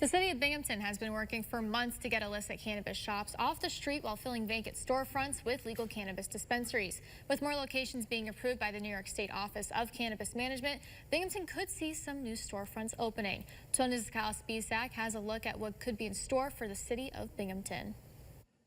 The city of Binghamton has been working for months to get illicit cannabis shops off the street while filling vacant storefronts with legal cannabis dispensaries. With more locations being approved by the New York State Office of Cannabis Management, Binghamton could see some new storefronts opening. 12 Kyle Spisak has a look at what could be in store for the city of Binghamton.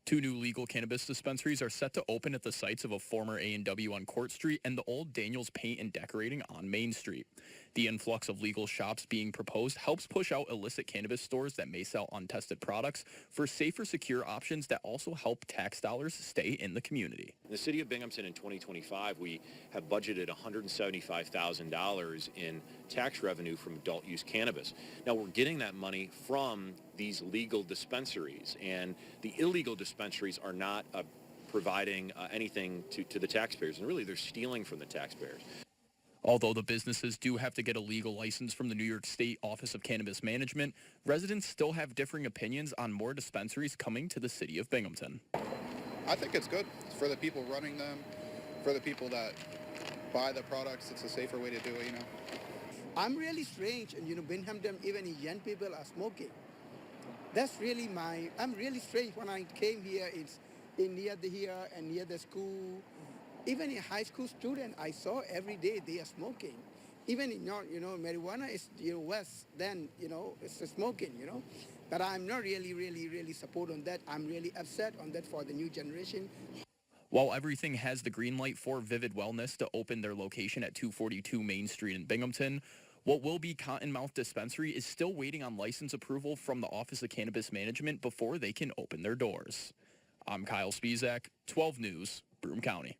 2 new legal cannabis dispensaries are set to open at the sites of a former A&W on Court Street and the old Daniels Paint and Decorating on Main Street. The influx of legal shops being proposed helps push out illicit cannabis stores that may sell untested products for safer, secure options that also help tax dollars stay in the community. In the city of Binghamton in 2025, we have budgeted $175,000 in tax revenue from adult use cannabis. Now we're getting that money from these legal dispensaries, and the illegal dispensaries are not providing anything to the taxpayers, and really they're stealing from the taxpayers. Although the businesses do have to get a legal license from the New York State Office of Cannabis Management, residents still have differing opinions on more dispensaries coming to the city of Binghamton. I think it's good for the people running them, for the people that buy the products. It's a safer way to do it, I'm really strange, and Binghamton, even young people are smoking. That's really I'm really strange. When I came here, it's near here and near the school. Even a high school student, I saw every day they are smoking. Even in marijuana is worse than it's smoking. But I'm not really support on that. I'm really upset on that for the new generation. While everything has the green light for Vivid Wellness to open their location at 242 Main Street in Binghamton, what will be Cottonmouth Dispensary is still waiting on license approval from the Office of Cannabis Management before they can open their doors. I'm Kyle Spisak, 12 News, Broome County.